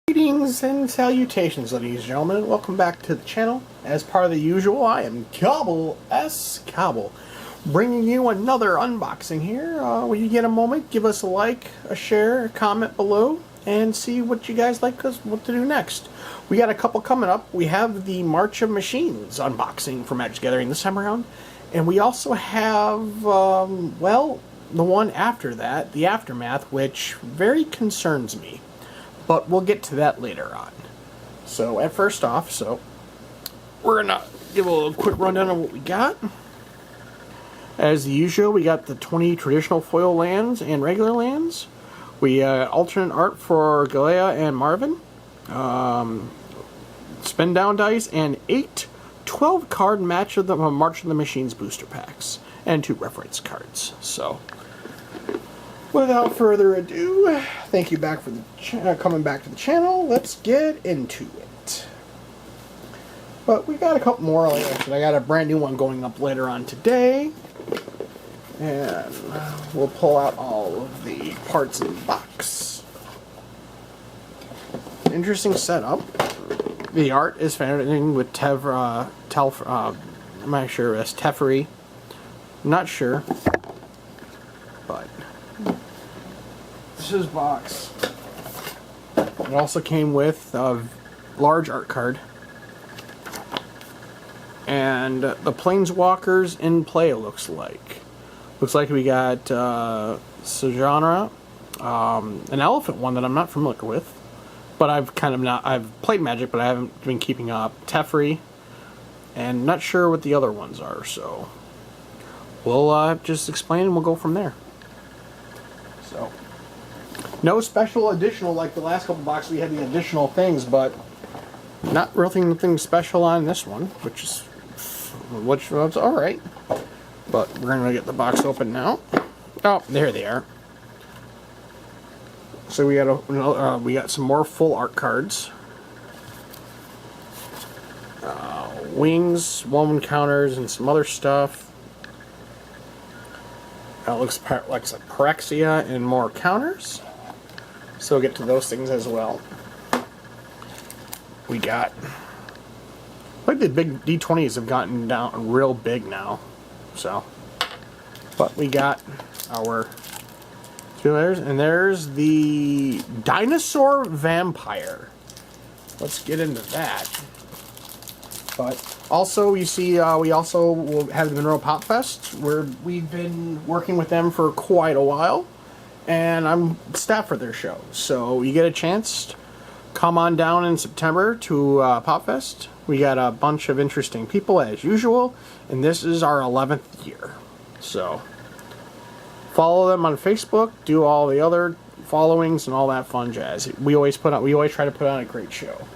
Greetings and salutations, ladies and gentlemen, and welcome back to the channel. As part of the usual, I am Cobble S. Cobble, bringing you another unboxing here. When you get a moment, give us a like, a share, a comment below, and see what you guys like us what to do next. We got a couple coming up. We have the March of Machines unboxing for Magic Gathering this time around, and we also have, well, the one after that, the Aftermath, which very concerns me. But we'll get to that later on. So, at first off, we're gonna give a little quick rundown of what we got. As usual, we got the 20 traditional foil lands and regular lands. We alternate art for Galea and Marvin. Spin down dice and 8 12-card March of the Machines booster packs. And 2 reference cards. So, without further ado, thank you back for coming back to the channel. Let's get into it. But we got a couple more. Like I said, I got a brand new one going up later on today. And we'll pull out all of the parts in the box. Interesting setup. The art is found with Teferi. I'm not sure it's Teferi. Not sure. But this is box. It also came with a large art card. And the Planeswalkers in play, it looks like. Looks like we got Sojourner, an elephant one that I'm not familiar with. But I've played Magic, but I haven't been keeping up. Teferi, and not sure what the other ones are, so we'll just explain and we'll go from there. So, no special additional like the last couple boxes. We had the additional things, but not really anything special on this one, which was all right. But we're gonna get the box open now. Oh, there they are. So we got some more full art cards. Wings, woman counters, and some other stuff. That looks like Phyrexia and more counters. So we'll get to those things as well. We got, like, the big D20s have gotten down real big now. So, but we got our 2 letters, and there's the Dinosaur Vampire. Let's get into that. But also, you see, we also will have the Monroe Pop Fest, where we've been working with them for quite a while, and I'm staff for their show. So you get a chance, come on down in September to Pop Fest. We got a bunch of interesting people as usual, and this is our 11th year. So follow them on Facebook, do all the other followings and all that fun jazz. We always try to put on a great show.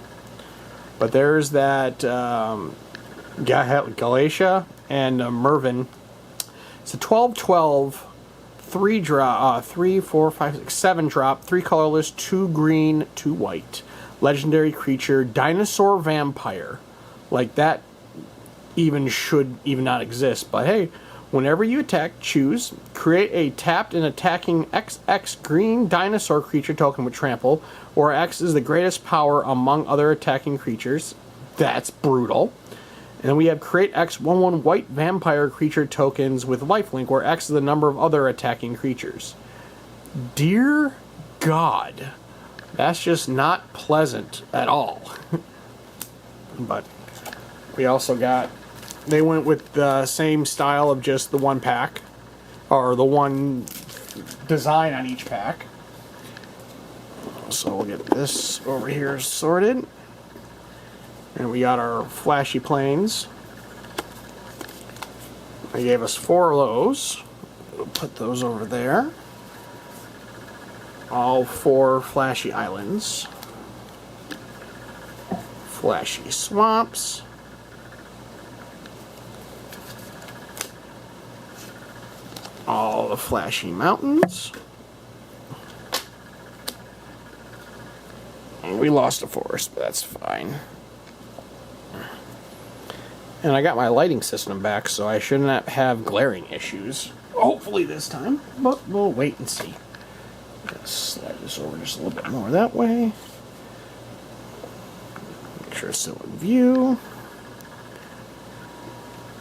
But there's that Galatia and Mervin. It's a 12/12, 3 drop, 3, 4, 5, 6, 7 drop, 3 colorless, 2 green, 2 white. Legendary creature, Dinosaur Vampire. Like, that should even not exist. But hey, whenever you attack, choose, create a tapped and attacking XX green dinosaur creature token with trample, where X is the greatest power among other attacking creatures. That's brutal. And then we have create X 1/1 white vampire creature tokens with lifelink, where X is the number of other attacking creatures. Dear God, that's just not pleasant at all. But we also got, they went with the same style of just the one pack, or the one design on each pack. So we'll get this over here sorted. And we got our flashy planes. They gave us 4 of those. We'll put those over there. All 4 flashy islands. Flashy swamps. All the flashy mountains. And we lost a forest, but that's fine. And I got my lighting system back, so I should not have glaring issues. Hopefully this time, but we'll wait and see. Let's slide this over just a little bit more that way. Fortress still in view.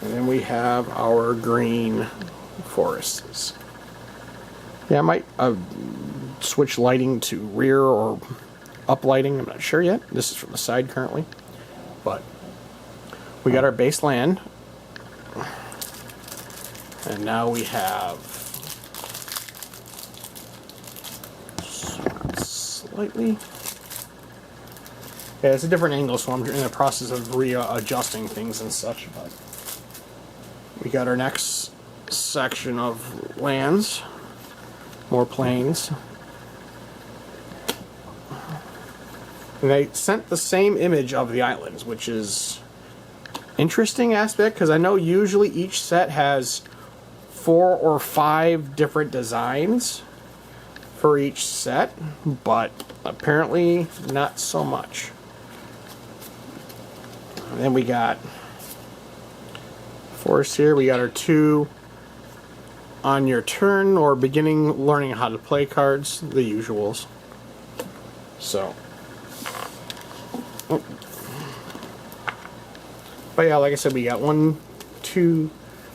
And then we have our green forests. Yeah, I might switch lighting to rear or up lighting. I'm not sure yet. This is from the side currently. But we got our base land. And now we have slightly. Yeah, it's a different angle, so I'm in the process of readjusting things and such. But we got our next section of lands, more plains. And they sent the same image of the islands, which is interesting aspect, because I know usually each set has 4 or 5 different designs for each set, but apparently not so much. And then we got forest here. We got our 2 on your turn or beginning learning how to play cards, the usuals. So, but yeah, like I said, we got 1, 2,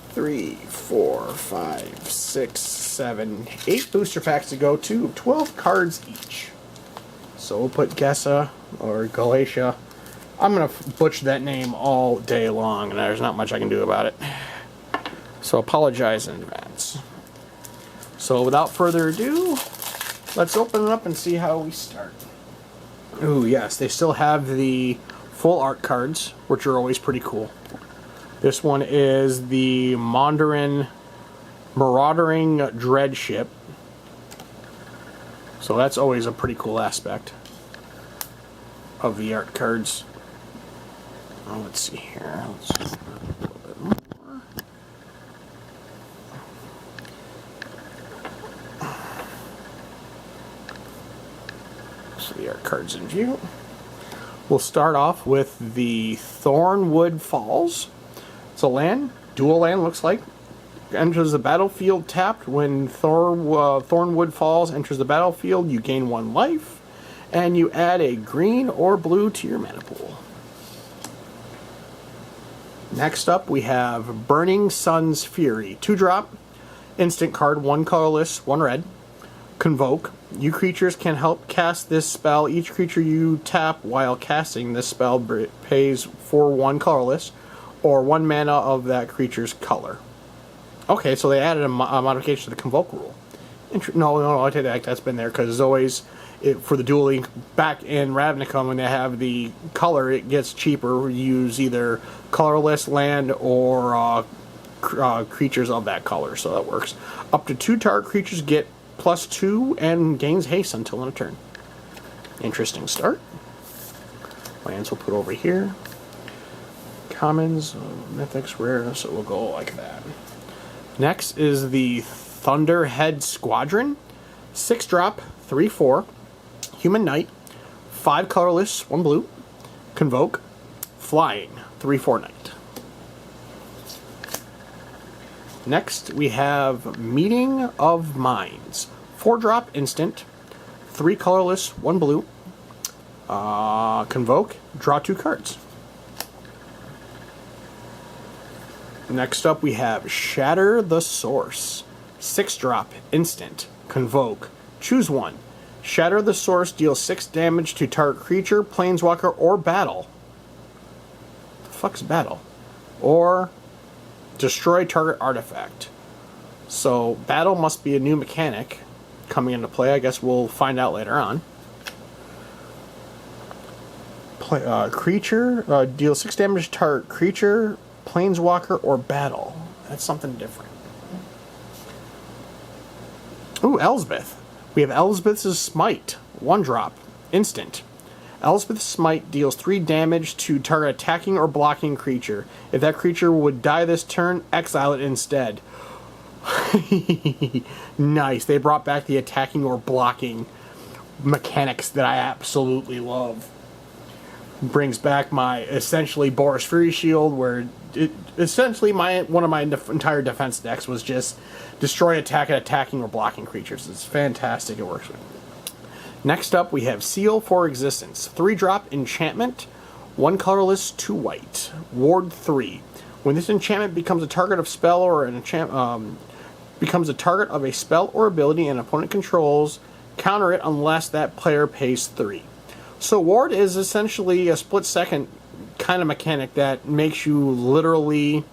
3, 4, 5, 6, 7, 8 booster packs to go to 12 cards each. So we'll put Gessa or Galatia. I'm going to butcher that name all day long, and there's not much I can do about it. So apologize in advance. So without further ado, let's open it up and see how we start. Ooh, yes, they still have the full art cards, which are always pretty cool. This one is the Mondrian Marauding Dread Ship. So that's always a pretty cool aspect of the art cards. Oh, let's see here. Let's do a little bit more. So the art cards in view. We'll start off with the Thornwood Falls. It's a land, dual land looks like. Enters the battlefield tapped. When Thornwood Falls enters the battlefield, you gain 1 life, and you add a green or blue to your mana pool. Next up, we have Burning Sun's Fury. 2-drop, instant card, 1 colorless, 1 red. Convoke. You creatures can help cast this spell. Each creature you tap while casting this spell pays for 1 colorless, or 1 mana of that creature's color. Okay, so they added a modification to the Convoke rule. No, I take that. That's been there, because always, for the dueling back in Ravnica, when they have the color, it gets cheaper. Use either colorless land or creatures of that color, so that works. Up to 2 target creatures get +2 and gains haste until end of turn. Interesting start. Lands we'll put over here. Commons, mythics, rare, so we'll go like that. Next is the Thunderhead Squadron. 6-drop, 3/4, human knight, 5 colorless, 1 blue. Convoke, flying, 3/4 knight. Next we have Meeting of Minds. 4-drop instant, 3 colorless, 1 blue. Convoke, draw 2 cards. Next up we have Shatter the Source. 6-drop instant, convoke, choose 1. Shatter the Source deals 6 damage to target creature, planeswalker, or battle. The fuck's battle? Or destroy target artifact. So battle must be a new mechanic coming into play. I guess we'll find out later on. Creature deals 6 damage to target creature, planeswalker, or battle. That's something different. Ooh, Elspeth. We have Elspeth's Smite. 1-drop. Instant. Elspeth's Smite deals 3 damage to target attacking or blocking creature. If that creature would die this turn, exile it instead. Nice. They brought back the attacking or blocking mechanics that I absolutely love. Brings back my essentially Boris Fury Shield, where essentially one of my entire defense decks was just destroy, attack, and attacking or blocking creatures. It's fantastic. It works. Next up, we have Seal for Existence. 3-drop enchantment. 1 colorless, 2 white. Ward 3. When this enchantment becomes a target of spell or an becomes a target of a spell or ability an opponent controls, counter it unless that player pays 3. So Ward is essentially a split-second kind of mechanic that makes you literally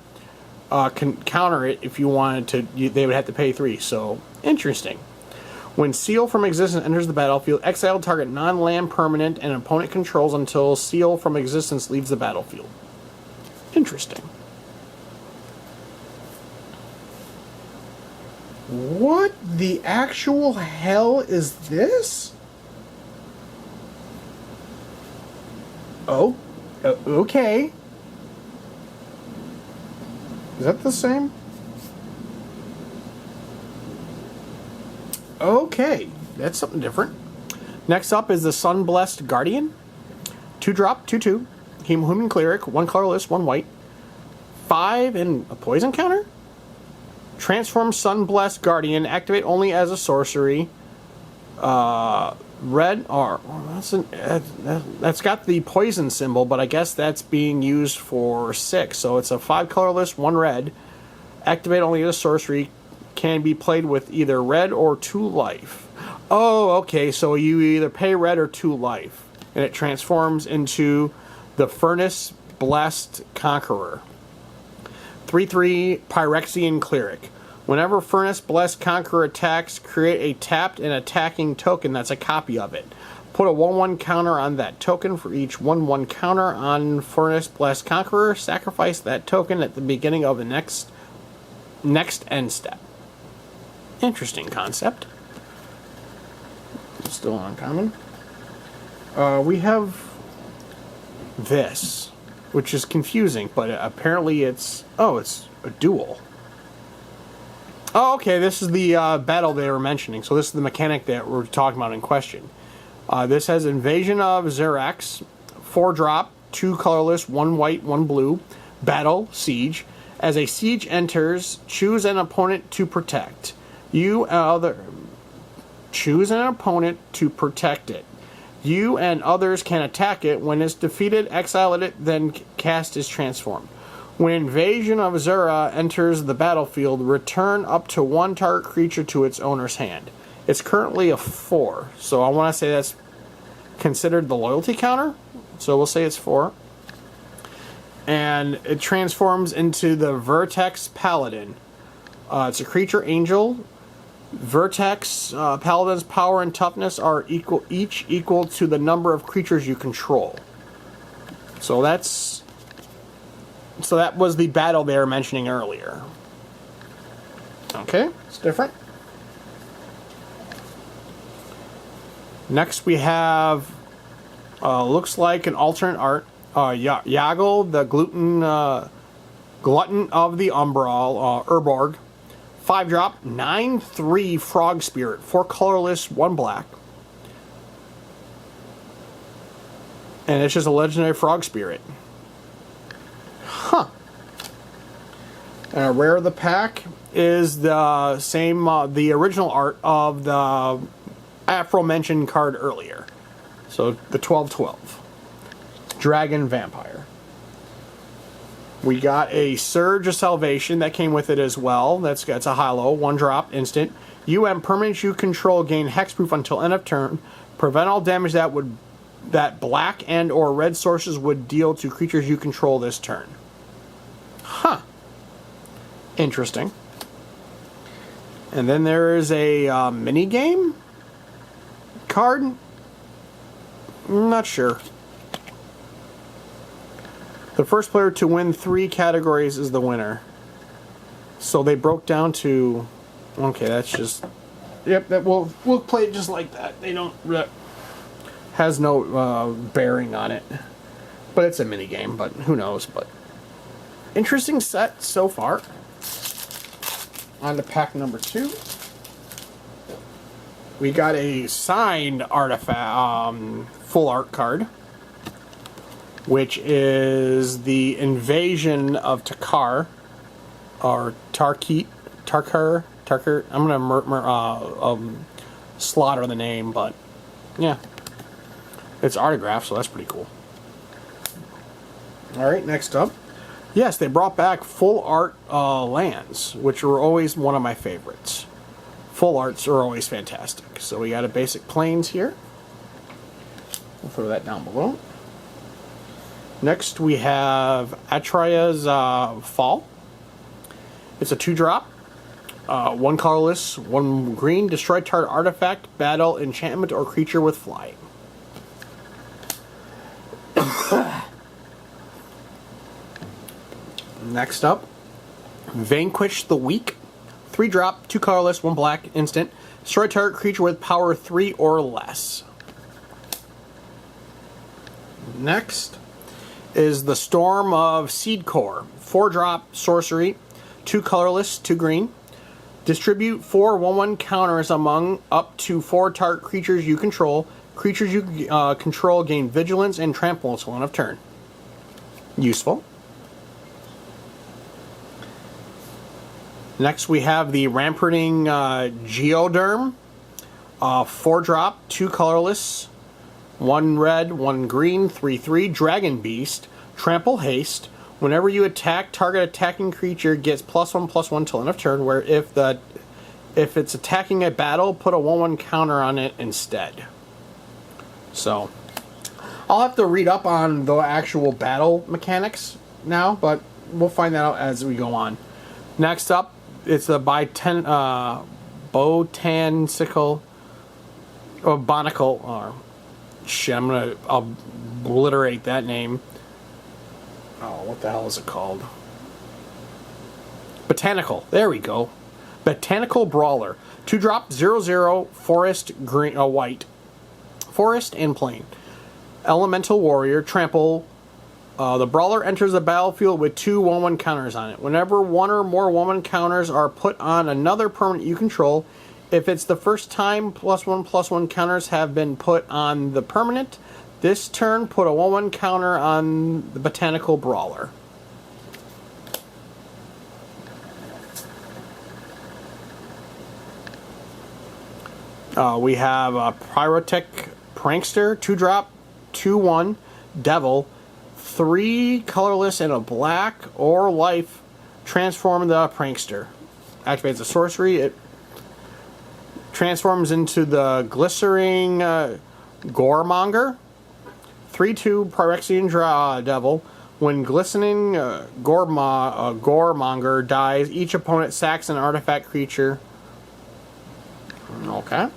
counter it if you wanted to. They would have to pay 3. So interesting. When Seal from Existence enters the battlefield, exile target non-land permanent and opponent controls until Seal from Existence leaves the battlefield. Interesting. What the actual hell is this? Oh, okay. Is that the same? Okay, that's something different. Next up is the Sunblessed Guardian. 2-drop, 2/2. Human Cleric, 1 colorless, 1 white. 5 and a poison counter? Transform Sunblessed Guardian. Activate only as a sorcery. Red or that's got the poison symbol, but I guess that's being used for 6. So it's a 5 colorless, 1 red. Activate only as a sorcery. Can be played with either red or 2 life. Oh, okay. So you either pay red or 2 life, and it transforms into the Furnace Blessed Conqueror. 3/3 Phyrexian Cleric. Whenever Furnace Blessed Conqueror attacks, create a tapped and attacking token that's a copy of it. Put a 1/1 counter on that token. For each 1/1 counter on Furnace Blessed Conqueror, sacrifice that token at the beginning of the next end step. Interesting concept. Still uncommon. We have this, which is confusing, but apparently it's a duel. Oh, okay, this is the battle they were mentioning. So this is the mechanic that we're talking about in question. This has Invasion of Zerax, 4-drop, 2 colorless, 1 white, 1 blue. Battle, Siege. As a siege enters, choose an opponent to protect. Choose an opponent to protect it. You and others can attack it. When it's defeated, exile it, then cast is transformed. When Invasion of Zera enters the battlefield, return up to 1 target creature to its owner's hand. It's currently a 4, so I want to say that's considered the loyalty counter. So we'll say it's 4. And it transforms into the Vertex Paladin. It's a creature angel. Vertex Paladin's power and toughness are each equal to the number of creatures you control. So that was the battle they were mentioning earlier. Okay, it's different. Next we have looks like an alternate art. Yagle, the glutton of the Umbral, Urborg. 5-drop, 9/3 Frog Spirit, 4 colorless, 1 black. And it's just a legendary Frog Spirit. Huh. And rare of the pack is the same, the original art of the aforementioned card earlier. So the 12/12. Dragon Vampire. We got a Surge of Salvation that came with it as well. That's a hollow, 1-drop, instant. You and permanents you control gain hexproof until end of turn. Prevent all damage that black and or red sources would deal to creatures you control this turn. Huh. Interesting. And then there is a mini game card. I'm not sure. The first player to win 3 categories is the winner. So they broke down to... Okay, that's just... Yep, we'll play it just like that. They don't... Has no bearing on it. But it's a mini game, but who knows. But interesting set so far. On to pack number 2. We got a signed artifact, full art card, which is the Invasion of Takar, or Tarkir. I'm gonna slaughter the name, but yeah, it's autographed, so that's pretty cool. All right, next up. Yes, they brought back full art lands, which were always one of my favorites. Full arts are always fantastic. So we got a basic plains here. We'll throw that down below. Next we have Atraya's Fall. It's a 2-drop. 1 colorless, 1 green. Destroy target artifact, battle, enchantment, or creature with flying. Next up, Vanquish the Weak. 3-drop, 2 colorless, 1 black, instant. Destroy target creature with power 3 or less. Next is the Storm of Seedcore. 4-drop, sorcery, 2 colorless, 2 green. Distribute 4 1/1 counters among up to 4 target creatures you control. Creatures you control gain vigilance and trample until end of turn. Useful. Next we have the Ramparting Geoderm. 4-drop, 2 colorless, 1 red, 1 green, 3/3. Dragon Beast. Trample haste. Whenever you attack, target attacking creature gets +1/+1 till end of turn. Where if it's attacking a battle, put a 1/1 counter on it instead. So I'll have to read up on the actual battle mechanics now, but we'll find that out as we go on. Next up, it's the Botanical. Shit, I'll obliterate that name. Oh, what the hell is it called? Botanical. There we go. Botanical Brawler. 2-drop, 0/0, forest, green, white. Forest and plain. Elemental Warrior, trample. The Brawler enters the battlefield with 2 1/1 counters on it. Whenever 1 or more 1/1 counters are put on another permanent you control, if it's the first time +1/+1 counters have been put on the permanent, this turn put a 1/1 counter on the Botanical Brawler. We have Pyrotech Prankster, 2-drop, 2/1, Devil, 3 colorless and a black or life. Transform the Prankster. Activates a sorcery. It transforms into the Glistering Goremonger. 3/2 Phyrexian Devil. When Glistening Goremonger dies, each opponent sacks an artifact creature. Okay.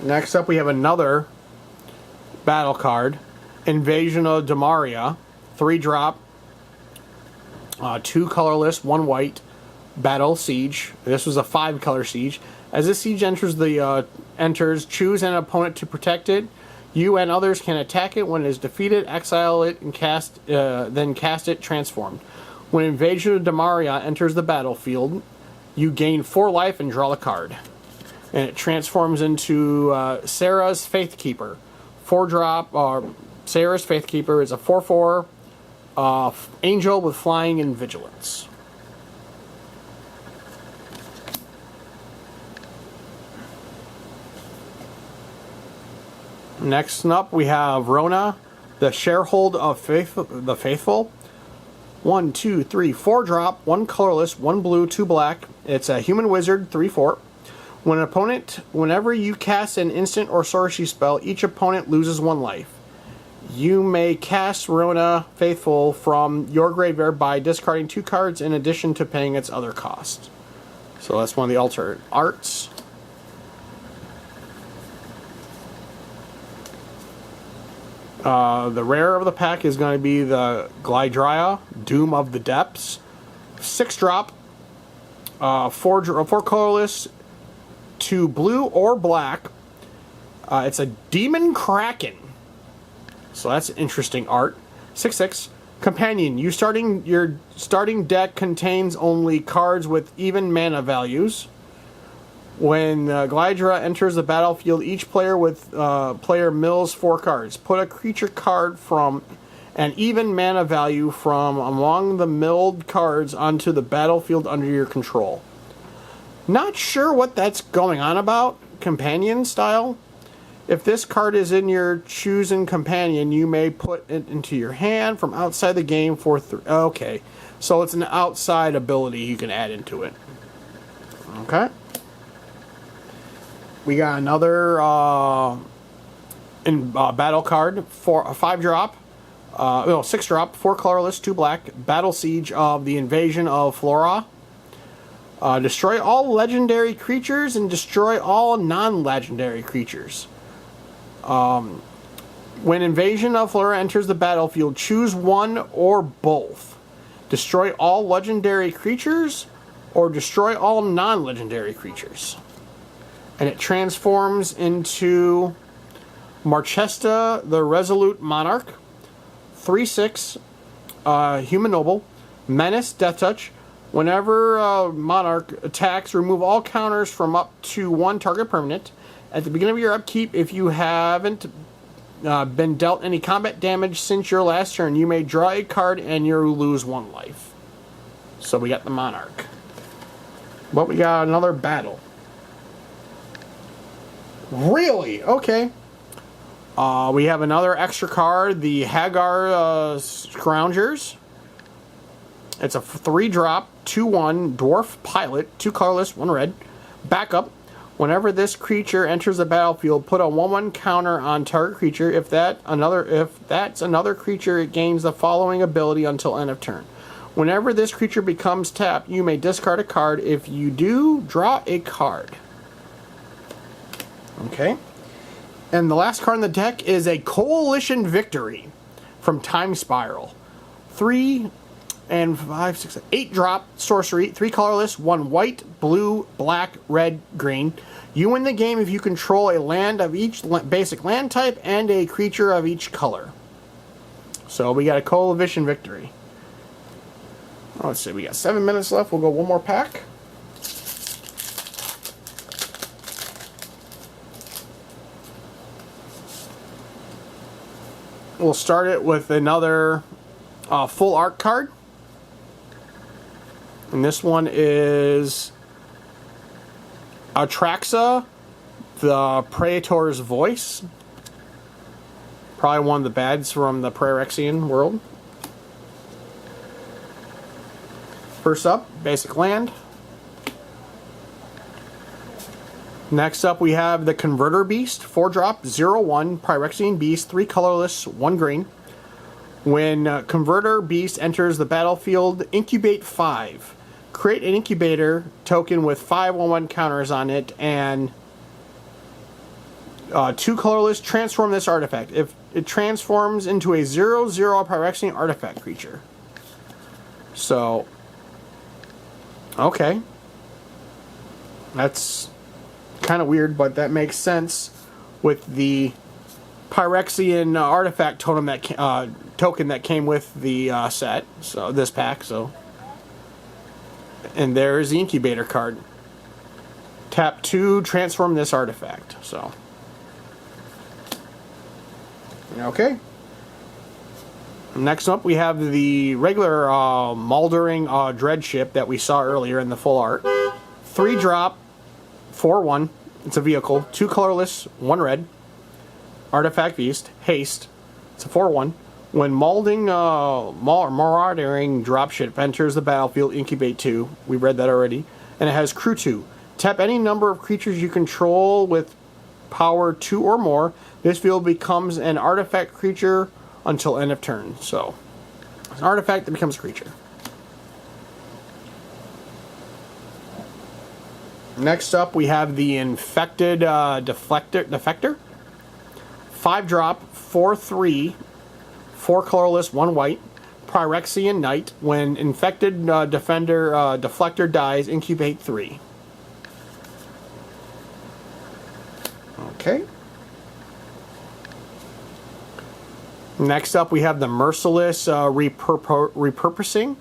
Next up, we have another battle card, Invasion of Demaria. 3-drop, 2 colorless, 1 white. Battle Siege. This was a 5-color siege. As this siege enters, choose an opponent to protect it. You and others can attack it. When it is defeated, exile it and then cast it transformed. When Invasion of Demaria enters the battlefield, you gain 4 life and draw a card. And it transforms into Sarah's Faithkeeper. 4-drop, Sarah's Faithkeeper is a 4/4 angel with flying and vigilance. Next up, we have Rona, the Sharehold of the Faithful. 1, 2, 3, 4-drop, 1 colorless, 1 blue, 2 black. It's a human wizard, 3/4. Whenever you cast an instant or sorcery spell, each opponent loses 1 life. You may cast Rona Faithful from your graveyard by discarding 2 cards in addition to paying its other cost. So that's one of the alternate arts. The rare of the pack is going to be the Glydria, Doom of the Depths. 6-drop, 4 colorless, 2 blue or black. It's a Demon Kraken. So that's interesting art. 6/6. Companion. Your starting deck contains only cards with even mana values. When Glydra enters the battlefield, each player mills 4 cards. Put a creature card from an even mana value from among the milled cards onto the battlefield under your control. Not sure what that's going on about, companion style. If this card is in your chosen companion, you may put it into your hand from outside the game for 3. Okay, so it's an outside ability you can add into it. Okay. We got another battle card for a 5-drop. 6-drop, 4 colorless, 2 black. Battle Siege of the Invasion of Flora. Destroy all legendary creatures and destroy all non-legendary creatures. When Invasion of Flora enters the battlefield, choose one or both. Destroy all legendary creatures or destroy all non-legendary creatures. And it transforms into Marchesta, the Resolute Monarch. 3/6, Human Noble, Menace, Death Touch. Whenever Monarch attacks, remove all counters from up to 1 target permanent. At the beginning of your upkeep, if you haven't been dealt any combat damage since your last turn, you may draw a card and you lose 1 life. So we got the Monarch. But we got another battle. Really? Okay. We have another extra card, the Hagar Scroungers. It's a 3-drop, 2/1 dwarf pilot, 2 colorless, 1 red. Backup. Whenever this creature enters the battlefield, put a 1/1 counter on target creature. If that's another creature, it gains the following ability until end of turn. Whenever this creature becomes tapped, you may discard a card. If you do, draw a card. Okay. And the last card in the deck is a Coalition Victory from Time Spiral. 3 and 5, 6, 8-drop sorcery, 3 colorless, 1 white, blue, black, red, green. You win the game if you control a land of each basic land type and a creature of each color. So we got a Coalition Victory. Let's see, we got 7 minutes left. We'll go one more pack. We'll start it with another full art card. And this one is Atraxa, the Praetor's Voice. Probably one of the bads from the Praerexian world. First up, basic land. Next up, we have the Converter Beast, 4-drop, 0/1, Pyrexian Beast, 3 colorless, 1 green. When Converter Beast enters the battlefield, incubate 5. Create an incubator token with 5/1 counters on it, and 2 colorless, transform this artifact. If it transforms into a 0/0 Pyrexian artifact creature. So, okay. That's kind of weird, but that makes sense with the Pyrexian artifact totem token that came with the set. So this pack. So, and there's the incubator card. Tap 2, transform this artifact. So, okay. Next up, we have the regular Mouldering Dreadship that we saw earlier in the full art. 3-drop. 4/1, it's a vehicle, 2 colorless, 1 red. Artifact Beast, haste, it's a 4/1. When marauding dropship enters the battlefield, incubate 2. We read that already. And it has crew 2. Tap any number of creatures you control with power 2 or more. This field becomes an artifact creature until end of turn. So, it's an artifact that becomes a creature. Next up, we have the Infected Defector. 5-drop, 4/3, 4 colorless, 1 white. Pyrexian Knight. When Infected Deflector dies, incubate 3. Okay. Next up, we have the Merciless Repurposing.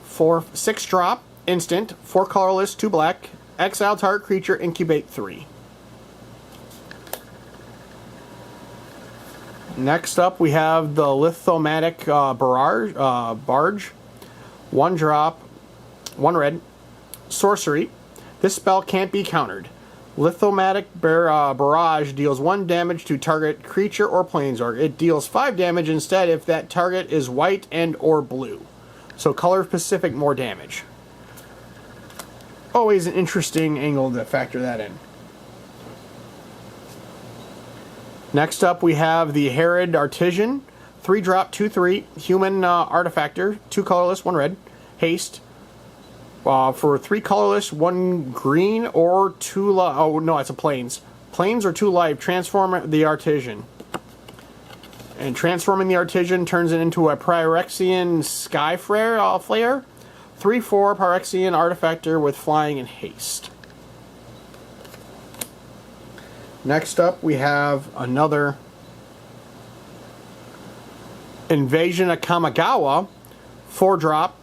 6-drop, instant, 4 colorless, 2 black. Exile target creature, incubate 3. Next up, we have the Lithomatic Barge. 1-drop, 1 red. Sorcery. This spell can't be countered. Lithomatic Barrage deals 1 damage to target creature or planeswalker. It deals 5 damage instead if that target is white and or blue. So color specific, more damage. Always an interesting angle to factor that in. Next up we have the Herod Artisan. 3-drop, 2/3, human artifactor, 2 colorless, 1 red, haste. For 3 colorless, 1 green, or 2 life. Oh no, it's a plains. Plains or 2 life. Transform the Artisan. And transforming the Artisan turns it into a Phyrexian Sky Flare. 3/4 Phyrexian artifactor with flying and haste. Next up, we have another Invasion of Kamigawa. 4-drop,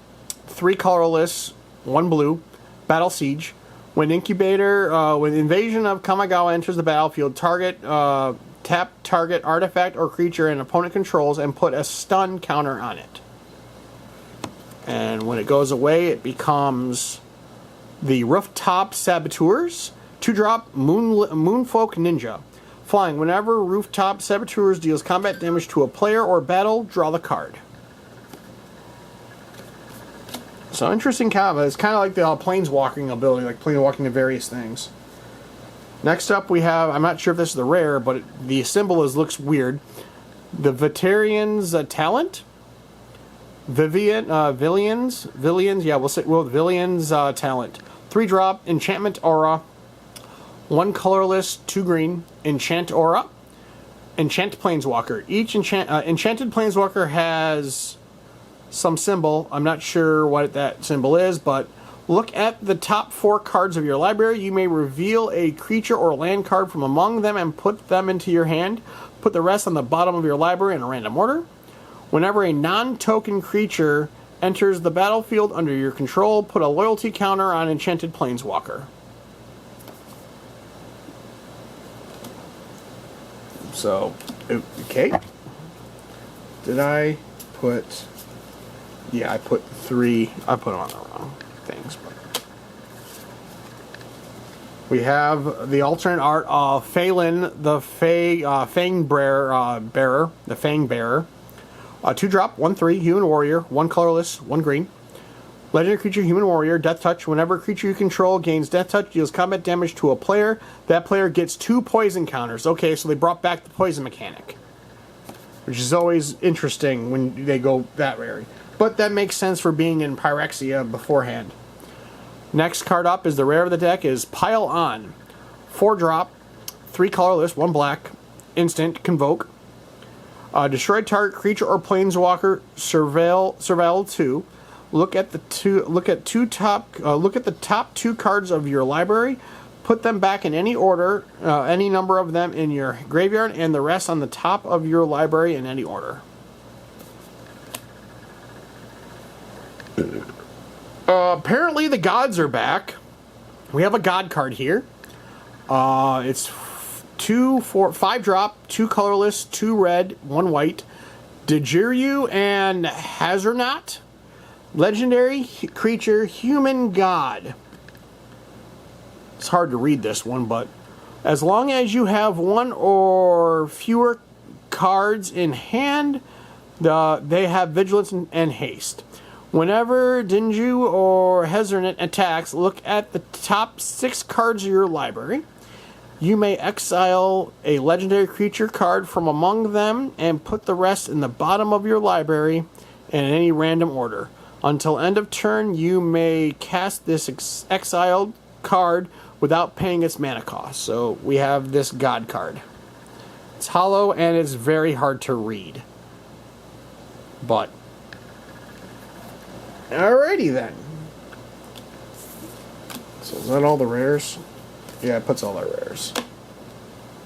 3 colorless, 1 blue, Battle Siege. When Invasion of Kamigawa enters the battlefield, tap target artifact or creature an opponent controls and put a stun counter on it. And when it goes away, it becomes the Rooftop Saboteurs. 2-drop, Moonfolk Ninja. Flying. Whenever Rooftop Saboteurs deals combat damage to a player or battle, draw the card. So interesting combo. It's kind of like the planeswalking ability, like planeswalking to various things. Next up we have, I'm not sure if this is the rare, but the symbol looks weird. The Vitarian's Talent. Villian's, yeah, we'll say Villian's Talent. 3-drop, Enchantment Aura. 1 colorless, 2 green, Enchant Aura. Enchant Planeswalker. Each enchanted Planeswalker has some symbol. I'm not sure what that symbol is, but look at the top 4 cards of your library. You may reveal a creature or land card from among them and put them into your hand. Put the rest on the bottom of your library in a random order. Whenever a non-token creature enters the battlefield under your control, put a loyalty counter on Enchanted Planeswalker. So, okay. Did I put... Yeah, I put 3. I put them on the wrong things. But we have the alternate art of Phelan, the Fang Bearer, the Fang Bearer. 2-drop, 1/3, human warrior, 1 colorless, 1 green. Legendary creature, human warrior, death touch. Whenever a creature you control gains death touch, deals combat damage to a player, that player gets 2 poison counters. Okay, so they brought back the poison mechanic, which is always interesting when they go that rare. But that makes sense for being in Phyrexia beforehand. Next card up is the rare of the deck is Pile On. 4-drop, 3 colorless, 1 black, instant, Convoke. Destroy target creature or planeswalker, surveil 2. Look at the top 2 cards of your library. Put them back in any order, any number of them in your graveyard, and the rest on the top of your library in any order. Apparently the gods are back. We have a god card here. It's 5-drop, 2 colorless, 2 red, 1 white. Didgeridoo and Hazardnot. Legendary creature, human god. It's hard to read this one, but as long as you have 1 or fewer cards in hand, they have vigilance and haste. Whenever Dinju or Hazardnot attacks, look at the top 6 cards of your library. You may exile a legendary creature card from among them and put the rest in the bottom of your library in any random order. Until end of turn, you may cast this exiled card without paying its mana cost. So we have this god card. It's hollow and it's very hard to read. But alrighty then. So is that all the rares? Yeah, it puts all the rares.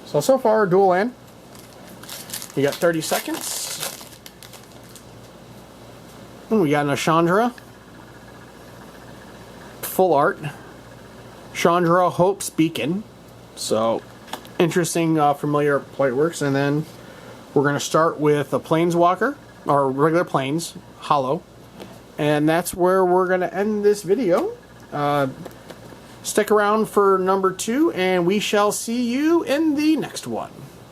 So far, dual land. You got 30 seconds. We got an Chandra. Full art. Chandra Hope's Beacon. So, interesting, familiar play works. And then we're going to start with a Planeswalker, or regular Planes, hollow. And that's where we're going to end this video. Stick around for number 2, and we shall see you in the next one.